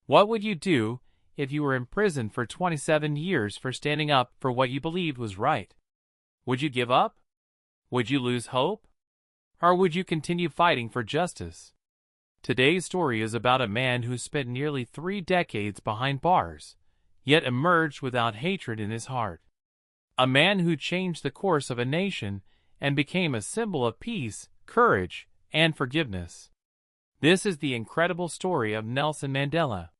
What would you do if you were in prison for 27 years for standing up for what you believed was right? Would you give up? Would you lose hope? Or would you continue fighting for justice? Today's story is about a man who spent nearly 3 decades behind bars, yet emerged without hatred in his heart. A man who changed the course of a nation and became a symbol of peace, courage, and forgiveness. This is the incredible story of Nelson Mandela.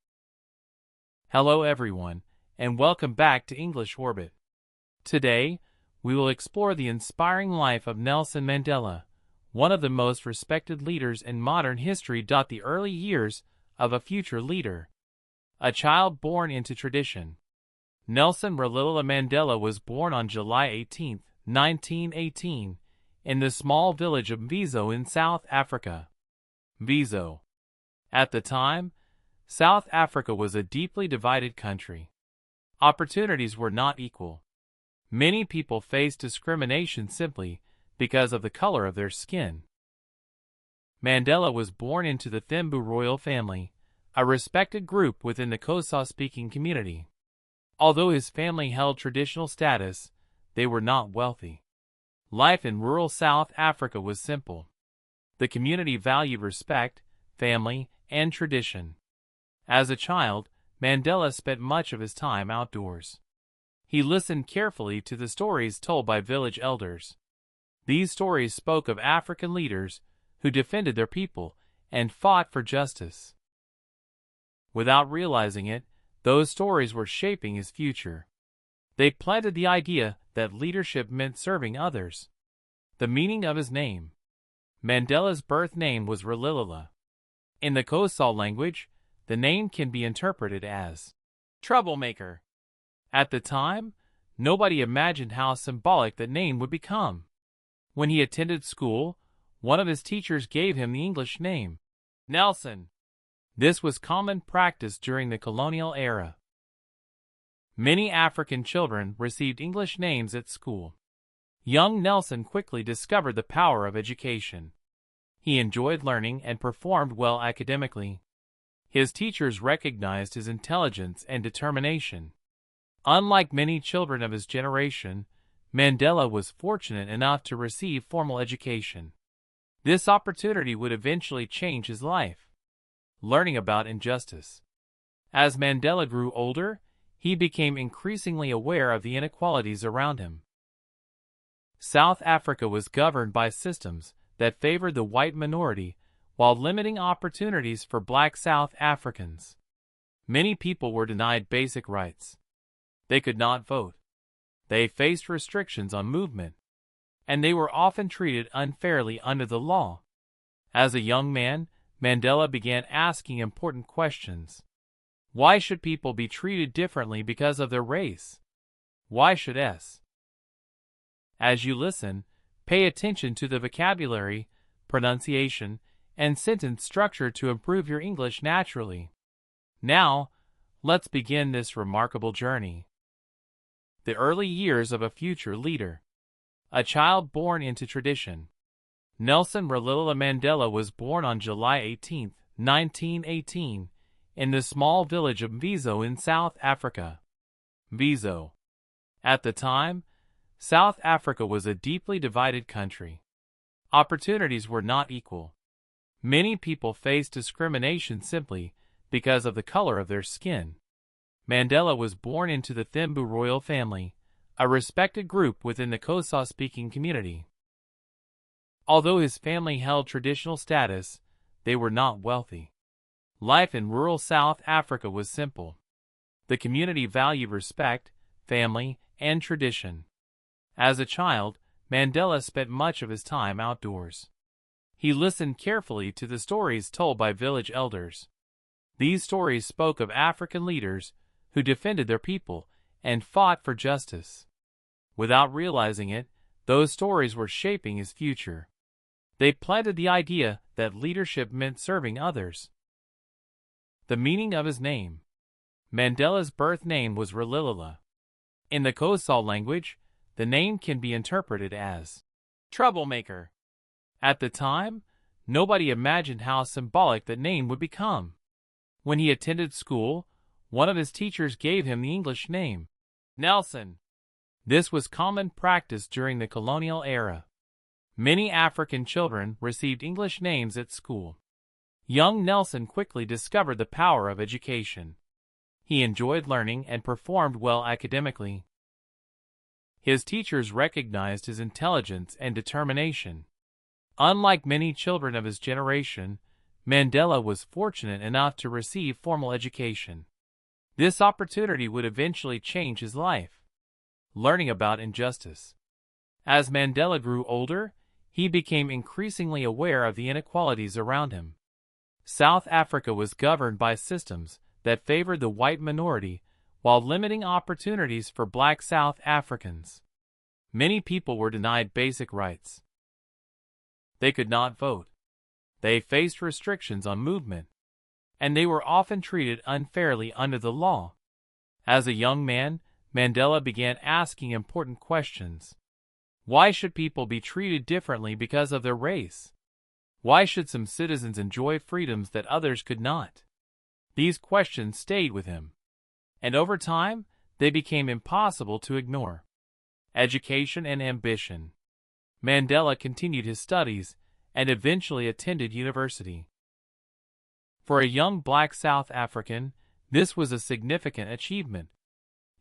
Hello everyone, and welcome back to English Orbit. Today, we will explore the inspiring life of Nelson Mandela, one of the most respected leaders in modern history. The early years of a future leader. A child born into tradition. Nelson Rolihlahla Mandela was born on July 18, 1918, in the small village of Mvezo in South Africa. Mvezo. At the time, South Africa was a deeply divided country. Opportunities were not equal. Many people faced discrimination simply because of the color of their skin. Mandela was born into the Thembu royal family, a respected group within the Xhosa-speaking community. Although his family held traditional status, they were not wealthy. Life in rural South Africa was simple. The community valued respect, family, and tradition. As a child, Mandela spent much of his time outdoors. He listened carefully to the stories told by village elders. These stories spoke of African leaders who defended their people and fought for justice. Without realizing it, those stories were shaping his future. They planted the idea that leadership meant serving others. The meaning of his name. Mandela's birth name was Rolihlahla. In the Xhosa language, the name can be interpreted as troublemaker. At the time, nobody imagined how symbolic the name would become. When he attended school, one of his teachers gave him the English name, Nelson. This was common practice during the colonial era. Many African children received English names at school. Young Nelson quickly discovered the power of education. He enjoyed learning and performed well academically. His teachers recognized his intelligence and determination. Unlike many children of his generation, Mandela was fortunate enough to receive formal education. This opportunity would eventually change his life. Learning about injustice. As Mandela grew older, he became increasingly aware of the inequalities around him. South Africa was governed by systems that favored the white minority while limiting opportunities for black South Africans. Many people were denied basic rights. They could not vote. They faced restrictions on movement. And they were often treated unfairly under the law. As a young man, Mandela began asking important questions. Why should people be treated differently because of their race? Why should S? As you listen, pay attention to the vocabulary, pronunciation, and sentence structure to improve your English naturally. Now, let's begin this remarkable journey. The early years of a future leader. A child born into tradition. Nelson Rolihlahla Mandela was born on July 18, 1918, in the small village of Mvezo in South Africa. Mvezo. At the time, South Africa was a deeply divided country. Opportunities were not equal. Many people faced discrimination simply because of the color of their skin. Mandela was born into the Thembu royal family, a respected group within the Xhosa-speaking community. Although his family held traditional status, they were not wealthy. Life in rural South Africa was simple. The community valued respect, family, and tradition. As a child, Mandela spent much of his time outdoors. He listened carefully to the stories told by village elders. These stories spoke of African leaders who defended their people and fought for justice. Without realizing it, those stories were shaping his future. They planted the idea that leadership meant serving others. The meaning of his name. Mandela's birth name was Rolihlahla. In the Xhosa language, the name can be interpreted as troublemaker. At the time, nobody imagined how symbolic the name would become. When he attended school, one of his teachers gave him the English name, Nelson. This was common practice during the colonial era. Many African children received English names at school. Young Nelson quickly discovered the power of education. He enjoyed learning and performed well academically. His teachers recognized his intelligence and determination. Unlike many children of his generation, Mandela was fortunate enough to receive formal education. This opportunity would eventually change his life. Learning about injustice. As Mandela grew older, he became increasingly aware of the inequalities around him. South Africa was governed by systems that favored the white minority while limiting opportunities for black South Africans. Many people were denied basic rights. They could not vote. They faced restrictions on movement, and they were often treated unfairly under the law. As a young man, Mandela began asking important questions. Why should people be treated differently because of their race? Why should some citizens enjoy freedoms that others could not? These questions stayed with him, and over time, they became impossible to ignore. Education and ambition. Mandela continued his studies and eventually attended university. For a young black South African, this was a significant achievement.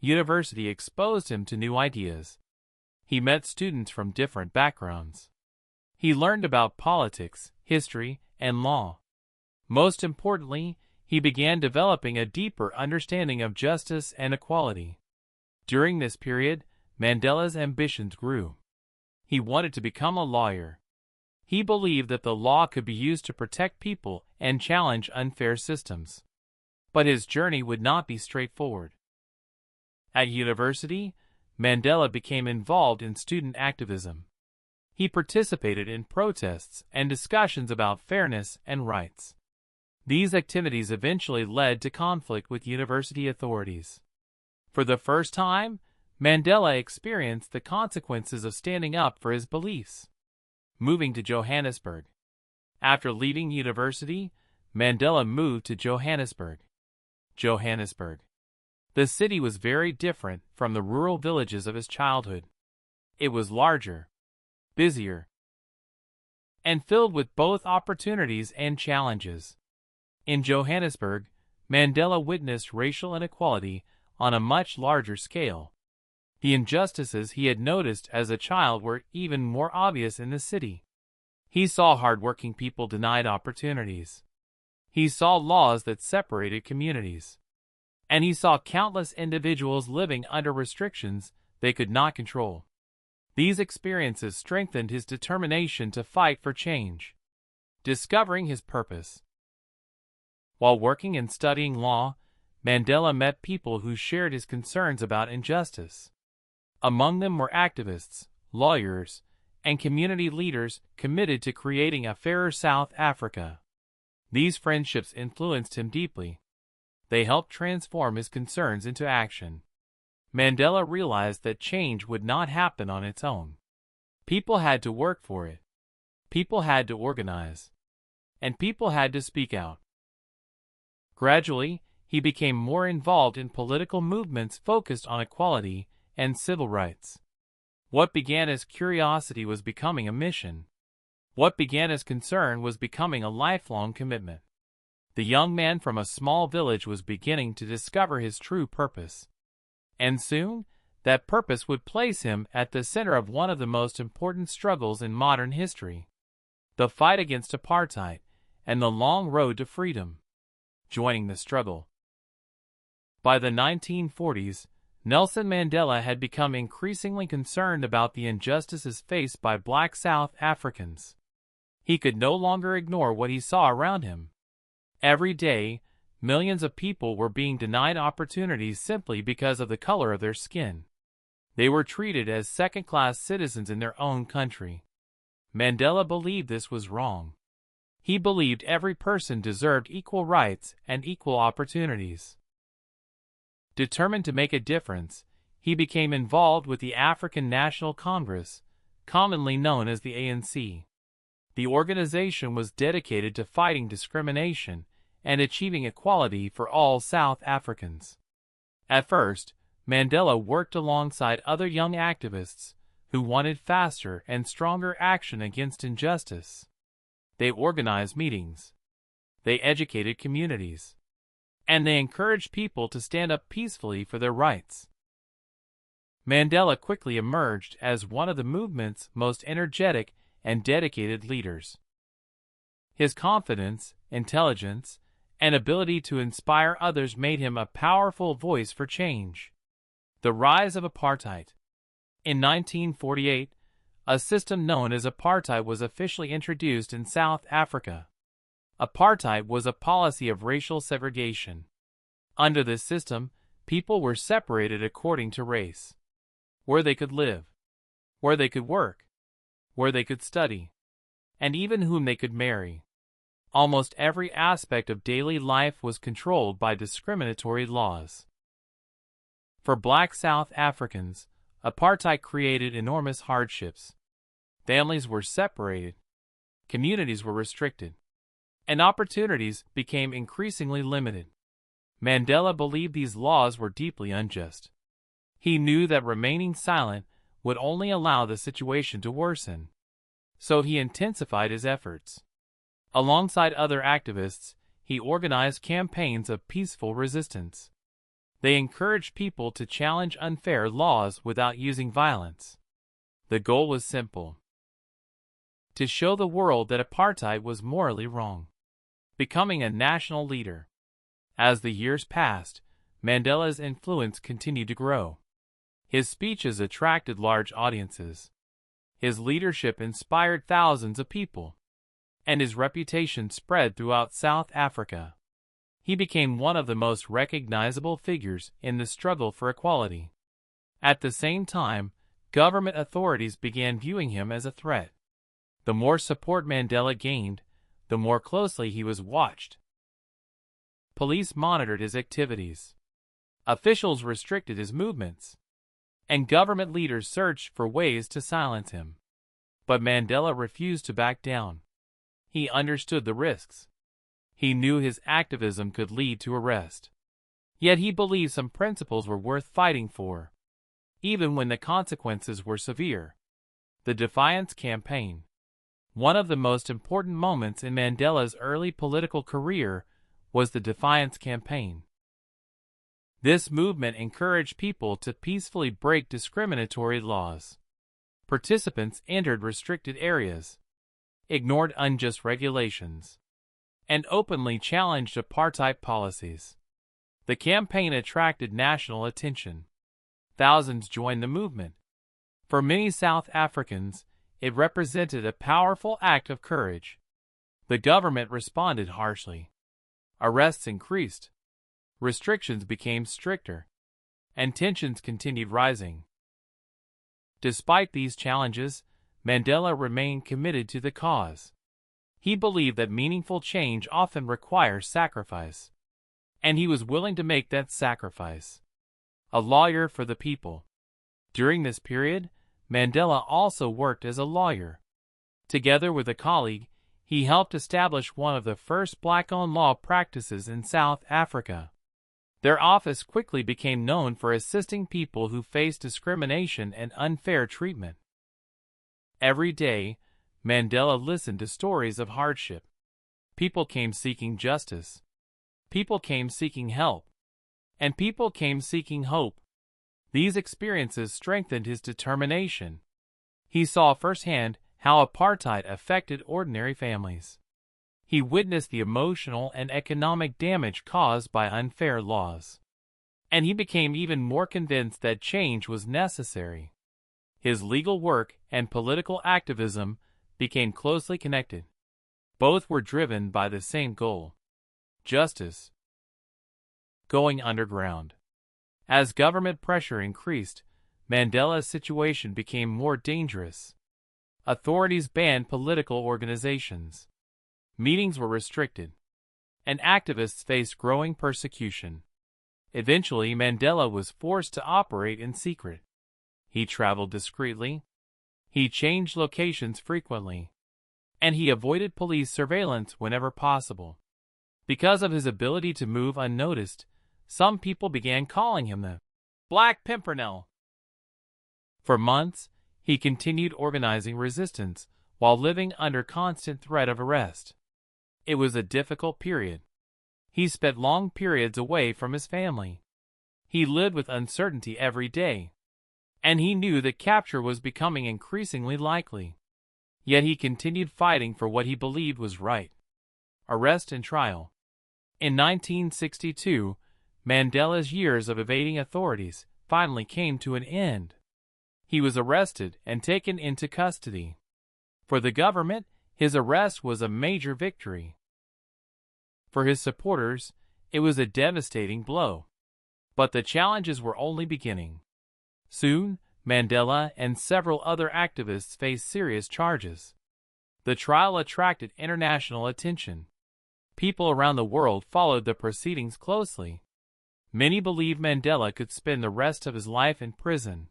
University exposed him to new ideas. He met students from different backgrounds. He learned about politics, history, and law. Most importantly, he began developing a deeper understanding of justice and equality. During this period, Mandela's ambitions grew. He wanted to become a lawyer. He believed that the law could be used to protect people and challenge unfair systems. But his journey would not be straightforward. At university, Mandela became involved in student activism. He participated in protests and discussions about fairness and rights. These activities eventually led to conflict with university authorities. For the first time, Mandela experienced the consequences of standing up for his beliefs. Moving to Johannesburg. After leaving university, Mandela moved to Johannesburg. Johannesburg. The city was very different from the rural villages of his childhood. It was larger, busier, and filled with both opportunities and challenges. In Johannesburg, Mandela witnessed racial inequality on a much larger scale. The injustices he had noticed as a child were even more obvious in the city. He saw hard-working people denied opportunities. He saw laws that separated communities. And he saw countless individuals living under restrictions they could not control. These experiences strengthened his determination to fight for change. Discovering his purpose. While working and studying law, Mandela met people who shared his concerns about injustice. Among them were activists, lawyers, and community leaders committed to creating a fairer South Africa. These friendships influenced him deeply. They helped transform his concerns into action. Mandela realized that change would not happen on its own. People had to work for it. People had to organize. And people had to speak out. Gradually, he became more involved in political movements focused on equality and civil rights. What began as curiosity was becoming a mission. What began as concern was becoming a lifelong commitment. The young man from a small village was beginning to discover his true purpose. And soon, that purpose would place him at the center of one of the most important struggles in modern history: the fight against apartheid and the long road to freedom. Joining the struggle. By the 1940s, Nelson Mandela had become increasingly concerned about the injustices faced by black South Africans. He could no longer ignore what he saw around him. Every day, millions of people were being denied opportunities simply because of the color of their skin. They were treated as second-class citizens in their own country. Mandela believed this was wrong. He believed every person deserved equal rights and equal opportunities. Determined to make a difference, he became involved with the African National Congress, commonly known as the ANC. The organization was dedicated to fighting discrimination and achieving equality for all South Africans. At first, Mandela worked alongside other young activists who wanted faster and stronger action against injustice. They organized meetings, they educated communities, and they encouraged people to stand up peacefully for their rights. Mandela quickly emerged as one of the movement's most energetic and dedicated leaders. His confidence, intelligence, and ability to inspire others made him a powerful voice for change. The rise of apartheid. In 1948, a system known as apartheid was officially introduced in South Africa. Apartheid was a policy of racial segregation. Under this system, people were separated according to race, where they could live, where they could work, where they could study, and even whom they could marry. Almost every aspect of daily life was controlled by discriminatory laws. For Black South Africans, apartheid created enormous hardships. Families were separated, communities were restricted, and opportunities became increasingly limited. Mandela believed these laws were deeply unjust. He knew that remaining silent would only allow the situation to worsen. So he intensified his efforts. Alongside other activists, he organized campaigns of peaceful resistance. They encouraged people to challenge unfair laws without using violence. The goal was simple: to show the world that apartheid was morally wrong. Becoming a national leader. As the years passed, Mandela's influence continued to grow. His speeches attracted large audiences. His leadership inspired thousands of people, and his reputation spread throughout South Africa. He became one of the most recognizable figures in the struggle for equality. At the same time, government authorities began viewing him as a threat. The more support Mandela gained, the more closely he was watched. Police monitored his activities. Officials restricted his movements, and government leaders searched for ways to silence him. But Mandela refused to back down. He understood the risks. He knew his activism could lead to arrest. Yet he believed some principles were worth fighting for, even when the consequences were severe. The Defiance Campaign. One of the most important moments in Mandela's early political career was the Defiance Campaign. This movement encouraged people to peacefully break discriminatory laws. Participants entered restricted areas, ignored unjust regulations, and openly challenged apartheid policies. The campaign attracted national attention. Thousands joined the movement. For many South Africans, it represented a powerful act of courage. The government responded harshly. Arrests increased. Restrictions became stricter, and tensions continued rising. Despite these challenges, Mandela remained committed to the cause. He believed that meaningful change often requires sacrifice, and he was willing to make that sacrifice. A lawyer for the people. During this period, Mandela also worked as a lawyer. Together with a colleague, he helped establish one of the first black-owned law practices in South Africa. Their office quickly became known for assisting people who faced discrimination and unfair treatment. Every day, Mandela listened to stories of hardship. People came seeking justice. People came seeking help. And people came seeking hope. These experiences strengthened his determination. He saw firsthand how apartheid affected ordinary families. He witnessed the emotional and economic damage caused by unfair laws. And he became even more convinced that change was necessary. His legal work and political activism became closely connected. Both were driven by the same goal: justice. Going underground. As government pressure increased, Mandela's situation became more dangerous. Authorities banned political organizations. Meetings were restricted, and activists faced growing persecution. Eventually, Mandela was forced to operate in secret. He traveled discreetly, he changed locations frequently, and he avoided police surveillance whenever possible. Because of his ability to move unnoticed, some people began calling him the Black Pimpernel. For months, he continued organizing resistance while living under constant threat of arrest. It was a difficult period. He spent long periods away from his family. He lived with uncertainty every day, and he knew that capture was becoming increasingly likely. Yet he continued fighting for what he believed was right. Arrest and trial. In 1962, Mandela's years of evading authorities finally came to an end. He was arrested and taken into custody. For the government, his arrest was a major victory. For his supporters, it was a devastating blow. But the challenges were only beginning. Soon, Mandela and several other activists faced serious charges. The trial attracted international attention. People around the world followed the proceedings closely. Many believed Mandela could spend the rest of his life in prison.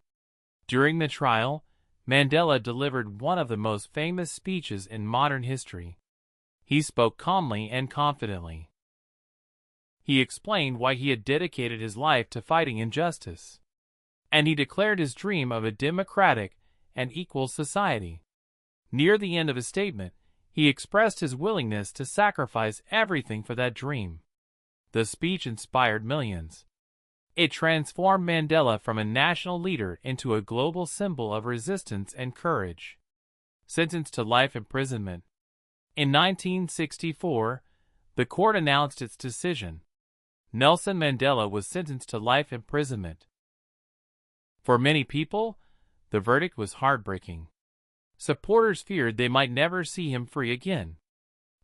During the trial, Mandela delivered one of the most famous speeches in modern history. He spoke calmly and confidently. He explained why he had dedicated his life to fighting injustice. And he declared his dream of a democratic and equal society. Near the end of his statement, he expressed his willingness to sacrifice everything for that dream. The speech inspired millions. It transformed Mandela from a national leader into a global symbol of resistance and courage. Sentenced to life imprisonment. In 1964, the court announced its decision. Nelson Mandela was sentenced to life imprisonment. For many people, the verdict was heartbreaking. Supporters feared they might never see him free again.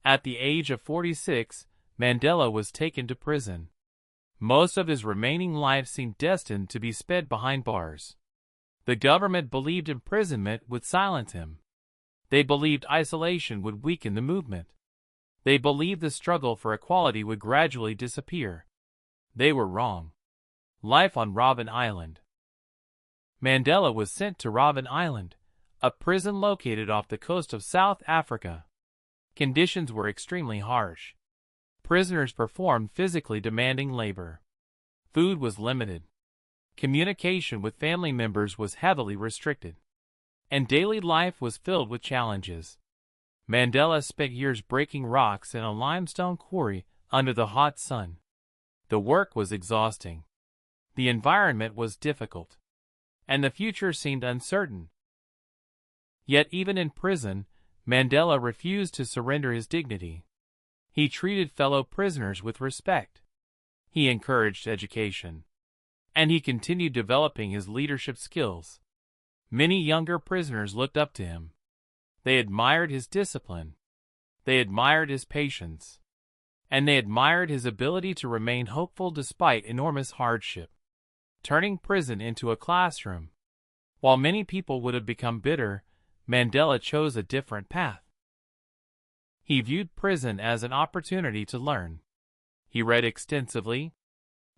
At the age of 46, Mandela was taken to prison. Most of his remaining life seemed destined to be spent behind bars. The government believed imprisonment would silence him. They believed isolation would weaken the movement. They believed the struggle for equality would gradually disappear. They were wrong. Life on Robben Island. Mandela was sent to Robben Island, a prison located off the coast of South Africa. Conditions were extremely harsh. Prisoners performed physically demanding labor. Food was limited. Communication with family members was heavily restricted. And daily life was filled with challenges. Mandela spent years breaking rocks in a limestone quarry under the hot sun. The work was exhausting. The environment was difficult. And the future seemed uncertain. Yet even in prison, Mandela refused to surrender his dignity. He treated fellow prisoners with respect. He encouraged education. And he continued developing his leadership skills. Many younger prisoners looked up to him. They admired his discipline. They admired his patience. And they admired his ability to remain hopeful despite enormous hardship. Turning prison into a classroom. While many people would have become bitter, Mandela chose a different path. He viewed prison as an opportunity to learn. He read extensively.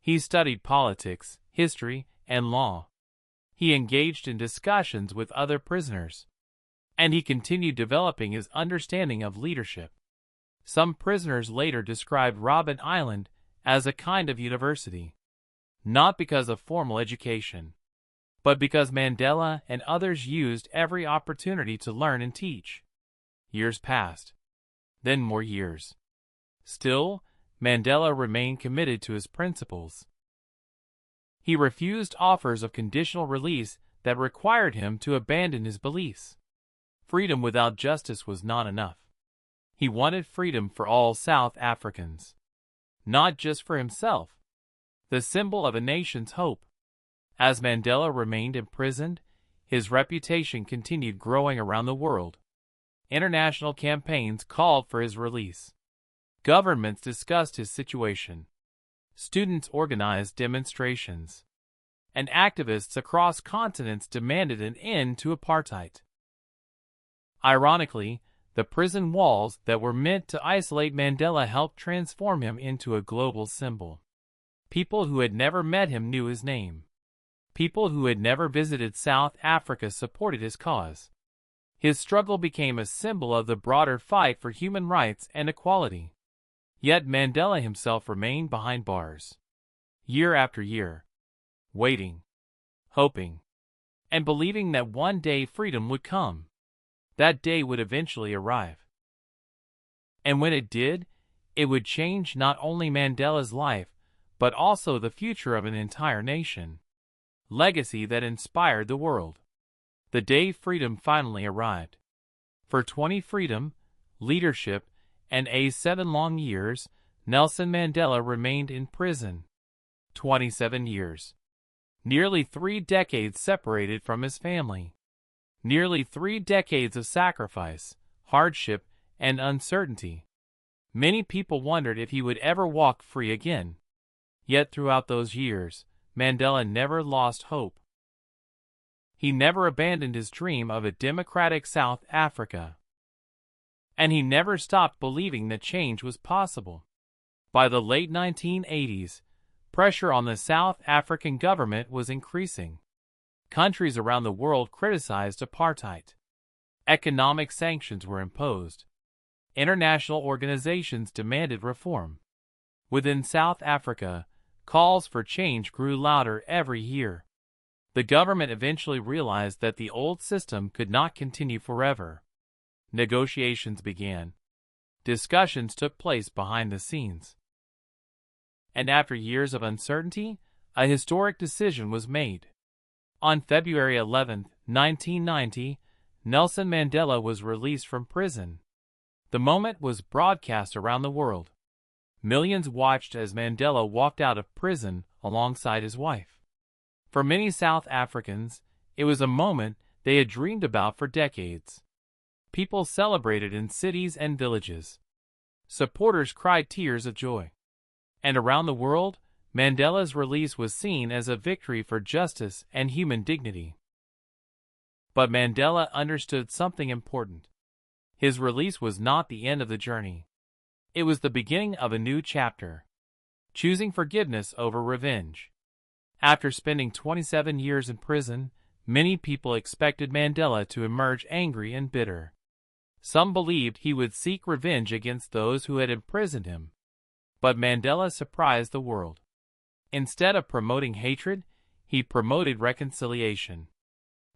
He studied politics, history, and law. He engaged in discussions with other prisoners. And he continued developing his understanding of leadership. Some prisoners later described Robben Island as a kind of university. Not because of formal education, but because Mandela and others used every opportunity to learn and teach. Years passed. Then more years. Still, Mandela remained committed to his principles. He refused offers of conditional release that required him to abandon his beliefs. Freedom without justice was not enough. He wanted freedom for all South Africans. Not just for himself. The symbol of a nation's hope. As Mandela remained imprisoned, his reputation continued growing around the world. International campaigns called for his release. Governments discussed his situation. Students organized demonstrations. And activists across continents demanded an end to apartheid. Ironically, the prison walls that were meant to isolate Mandela helped transform him into a global symbol. People who had never met him knew his name. People who had never visited South Africa supported his cause. His struggle became a symbol of the broader fight for human rights and equality. Yet Mandela himself remained behind bars, year after year, waiting, hoping, and believing that one day freedom would come. That day would eventually arrive. And when it did, it would change not only Mandela's life, but also the future of an entire nation. Legacy that inspired the world. The day freedom finally arrived. For 20 freedom, leadership, and 7 long years, Nelson Mandela remained in prison. 27 years. Nearly 3 decades separated from his family. Nearly 3 decades of sacrifice, hardship, and uncertainty. Many people wondered if he would ever walk free again. Yet throughout those years, Mandela never lost hope. He never abandoned his dream of a democratic South Africa. And he never stopped believing that change was possible. By the late 1980s, pressure on the South African government was increasing. Countries around the world criticized apartheid. Economic sanctions were imposed. International organizations demanded reform. Within South Africa, calls for change grew louder every year. The government eventually realized that the old system could not continue forever. Negotiations began. Discussions took place behind the scenes. And after years of uncertainty, a historic decision was made. On February 11, 1990, Nelson Mandela was released from prison. The moment was broadcast around the world. Millions watched as Mandela walked out of prison alongside his wife. For many South Africans, it was a moment they had dreamed about for decades. People celebrated in cities and villages. Supporters cried tears of joy. And around the world, Mandela's release was seen as a victory for justice and human dignity. But Mandela understood something important. His release was not the end of the journey. It was the beginning of a new chapter. Choosing forgiveness over revenge. After spending 27 years in prison, many people expected Mandela to emerge angry and bitter. Some believed he would seek revenge against those who had imprisoned him. But Mandela surprised the world. Instead of promoting hatred, he promoted reconciliation.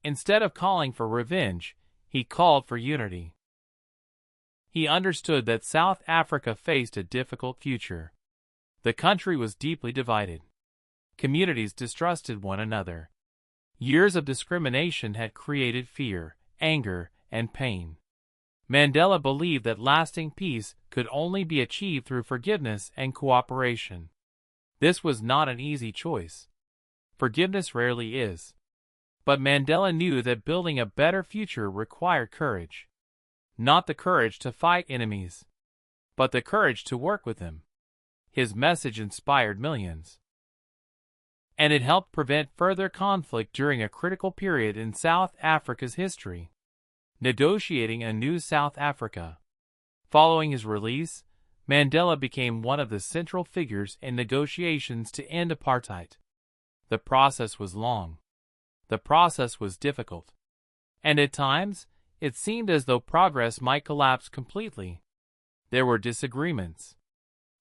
Instead of calling for revenge, he called for unity. He understood that South Africa faced a difficult future. The country was deeply divided. Communities distrusted one another. Years of discrimination had created fear, anger, and pain. Mandela believed that lasting peace could only be achieved through forgiveness and cooperation. This was not an easy choice. Forgiveness rarely is. But Mandela knew that building a better future required courage. Not the courage to fight enemies, but the courage to work with them. His message inspired millions. And it helped prevent further conflict during a critical period in South Africa's history. Negotiating a new South Africa. Following his release, Mandela became one of the central figures in negotiations to end apartheid. The process was long. The process was difficult. And at times, it seemed as though progress might collapse completely. There were disagreements.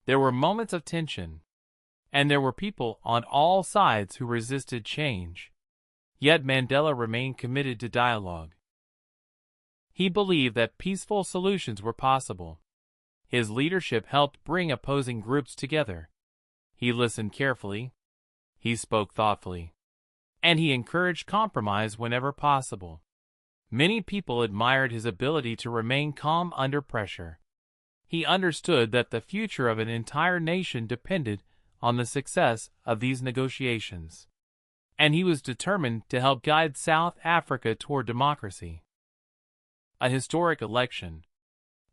There were moments of tension. And there were people on all sides who resisted change. Yet Mandela remained committed to dialogue. He believed that peaceful solutions were possible. His leadership helped bring opposing groups together. He listened carefully. He spoke thoughtfully. And he encouraged compromise whenever possible. Many people admired his ability to remain calm under pressure. He understood that the future of an entire nation depended on the success of these negotiations. And he was determined to help guide South Africa toward democracy. A historic election.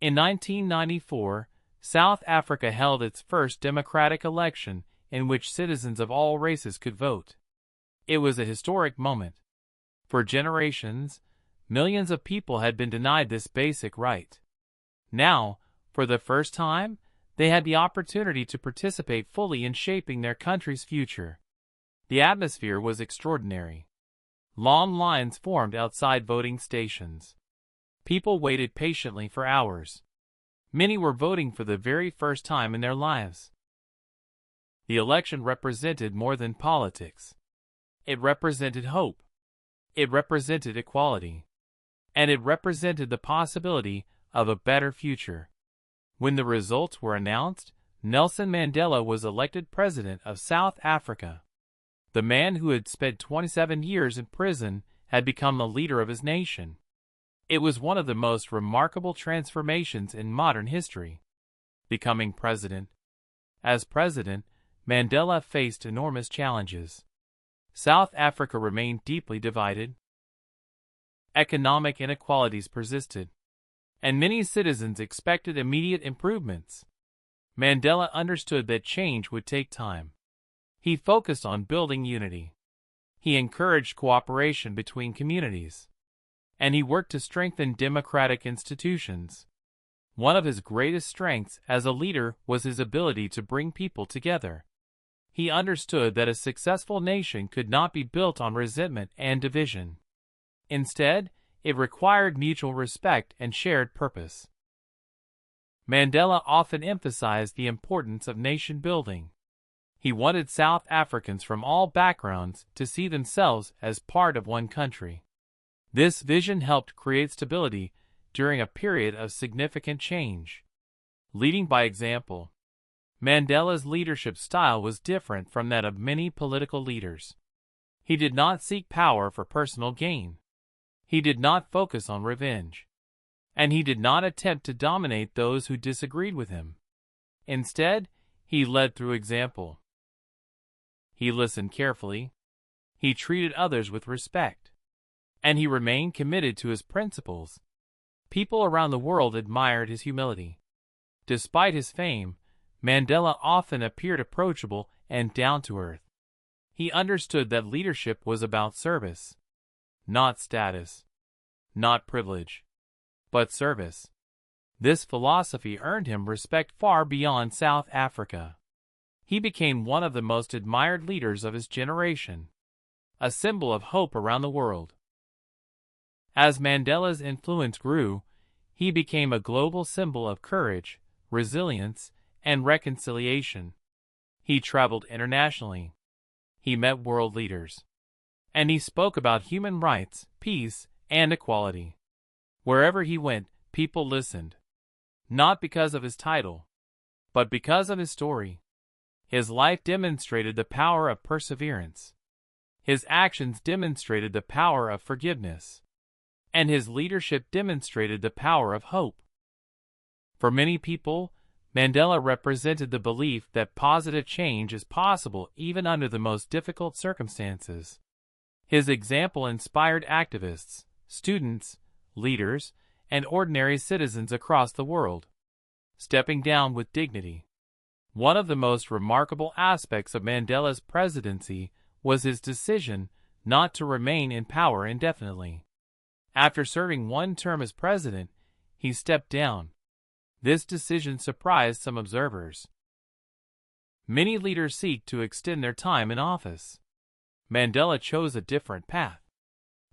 In 1994, South Africa held its first democratic election in which citizens of all races could vote. It was a historic moment. For generations, millions of people had been denied this basic right. Now, for the first time, they had the opportunity to participate fully in shaping their country's future. The atmosphere was extraordinary. Long lines formed outside voting stations. People waited patiently for hours. Many were voting for the very first time in their lives. The election represented more than politics. It represented hope. It represented equality. And it represented the possibility of a better future. When the results were announced, Nelson Mandela was elected president of South Africa. The man who had spent 27 years in prison had become the leader of his nation. It was one of the most remarkable transformations in modern history. Becoming president. As president, Mandela faced enormous challenges. South Africa remained deeply divided. Economic inequalities persisted, and many citizens expected immediate improvements. Mandela understood that change would take time. He focused on building unity. He encouraged cooperation between communities. And he worked to strengthen democratic institutions. One of his greatest strengths as a leader was his ability to bring people together. He understood that a successful nation could not be built on resentment and division. Instead, it required mutual respect and shared purpose. Mandela often emphasized the importance of nation building. He wanted South Africans from all backgrounds to see themselves as part of one country. This vision helped create stability during a period of significant change. Leading by example, Mandela's leadership style was different from that of many political leaders. He did not seek power for personal gain. He did not focus on revenge. And he did not attempt to dominate those who disagreed with him. Instead, he led through example. He listened carefully. He treated others with respect. And he remained committed to his principles. People around the world admired his humility. Despite his fame, Mandela often appeared approachable and down to earth. He understood that leadership was about service. Not status. Not privilege. But service. This philosophy earned him respect far beyond South Africa. He became one of the most admired leaders of his generation. A symbol of hope around the world. As Mandela's influence grew, he became a global symbol of courage, resilience, and reconciliation. He traveled internationally. He met world leaders. And he spoke about human rights, peace, and equality. Wherever he went, people listened. Not because of his title, but because of his story. His life demonstrated the power of perseverance. His actions demonstrated the power of forgiveness. And his leadership demonstrated the power of hope. For many people, Mandela represented the belief that positive change is possible even under the most difficult circumstances. His example inspired activists, students, leaders, and ordinary citizens across the world, stepping down with dignity. One of the most remarkable aspects of Mandela's presidency was his decision not to remain in power indefinitely. After serving one term as president, he stepped down. This decision surprised some observers. Many leaders seek to extend their time in office. Mandela chose a different path.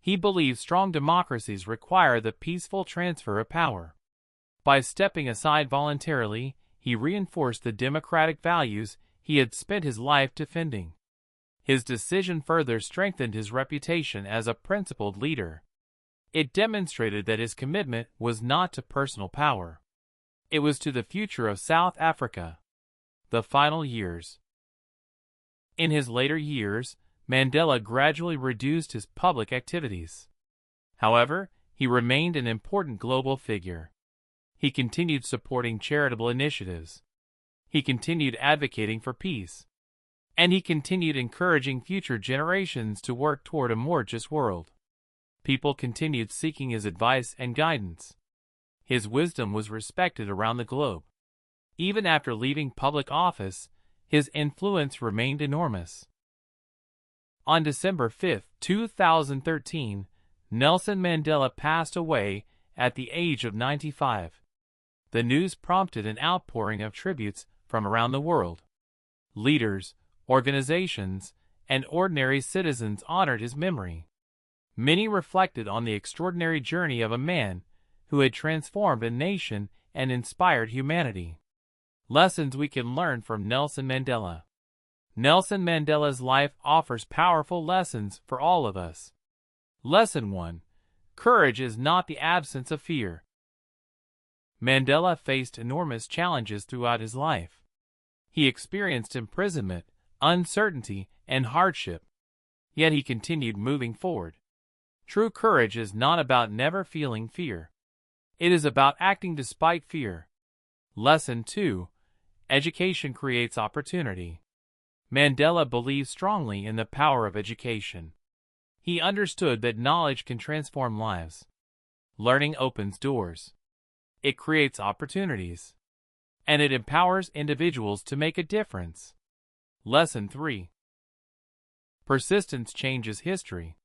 He believed strong democracies require the peaceful transfer of power. By stepping aside voluntarily, he reinforced the democratic values he had spent his life defending. His decision further strengthened his reputation as a principled leader. It demonstrated that his commitment was not to personal power. It was to the future of South Africa. The final years. In his later years, Mandela gradually reduced his public activities. However, he remained an important global figure. He continued supporting charitable initiatives. He continued advocating for peace. And he continued encouraging future generations to work toward a more just world. People continued seeking his advice and guidance. His wisdom was respected around the globe. Even after leaving public office, his influence remained enormous. On December 5, 2013, Nelson Mandela passed away at the age of 95. The news prompted an outpouring of tributes from around the world. Leaders, organizations, and ordinary citizens honored his memory. Many reflected on the extraordinary journey of a man who had transformed a nation and inspired humanity. Lessons we can learn from Nelson Mandela. Nelson Mandela's life offers powerful lessons for all of us. Lesson 1. Courage is not the absence of fear. Mandela faced enormous challenges throughout his life. He experienced imprisonment, uncertainty, and hardship. Yet he continued moving forward. True courage is not about never feeling fear. It is about acting despite fear. Lesson 2. Education creates opportunity. Mandela believed strongly in the power of education. He understood that knowledge can transform lives. Learning opens doors. It creates opportunities. And it empowers individuals to make a difference. Lesson 3. Persistence changes history.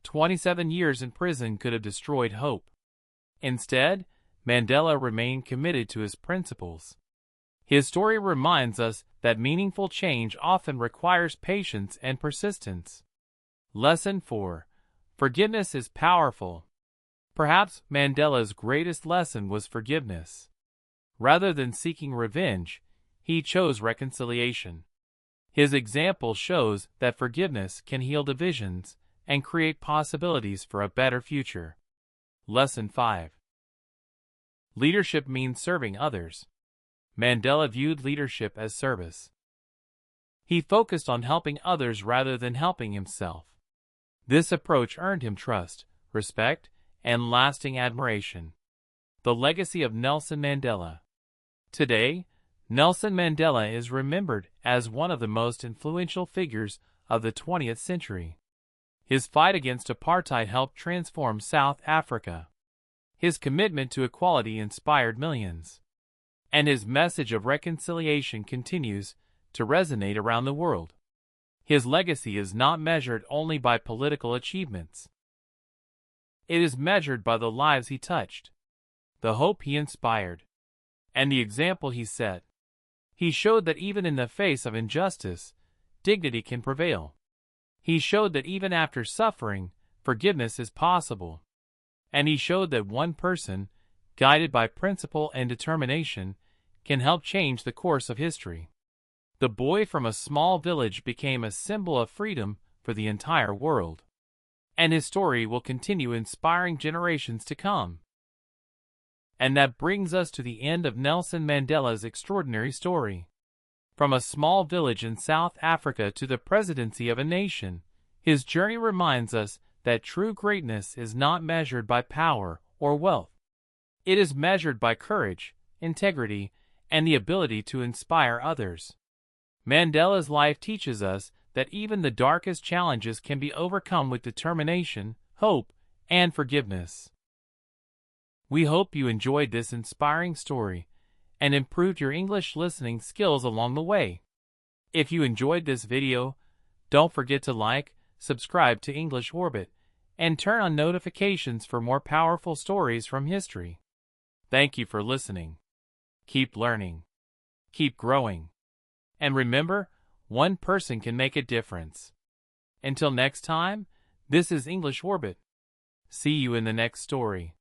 27 years in prison could have destroyed hope. Instead, Mandela remained committed to his principles. His story reminds us that meaningful change often requires patience and persistence. Lesson 4. Forgiveness is powerful. Perhaps Mandela's greatest lesson was forgiveness. Rather than seeking revenge, he chose reconciliation. His example shows that forgiveness can heal divisions and create possibilities for a better future. Lesson 5. Leadership means serving others. Mandela viewed leadership as service. He focused on helping others rather than helping himself. This approach earned him trust, respect, and lasting admiration. The legacy of Nelson Mandela. Today, Nelson Mandela is remembered as one of the most influential figures of the 20th century. His fight against apartheid helped transform South Africa. His commitment to equality inspired millions. And his message of reconciliation continues to resonate around the world. His legacy is not measured only by political achievements. It is measured by the lives he touched, the hope he inspired, and the example he set. He showed that even in the face of injustice, dignity can prevail. He showed that even after suffering, forgiveness is possible. And he showed that one person, guided by principle and determination, can help change the course of history. The boy from a small village became a symbol of freedom for the entire world. And his story will continue inspiring generations to come. And that brings us to the end of Nelson Mandela's extraordinary story. From a small village in South Africa to the presidency of a nation, his journey reminds us that true greatness is not measured by power or wealth. It is measured by courage, integrity, and the ability to inspire others. Mandela's life teaches us that even the darkest challenges can be overcome with determination, hope, and forgiveness. We hope you enjoyed this inspiring story and improved your English listening skills along the way. If you enjoyed this video, don't forget to like, subscribe to English Orbit, and turn on notifications for more powerful stories from history. Thank you for listening. Keep learning. Keep growing. And remember, one person can make a difference. Until next time, this is English Orbit. See you in the next story.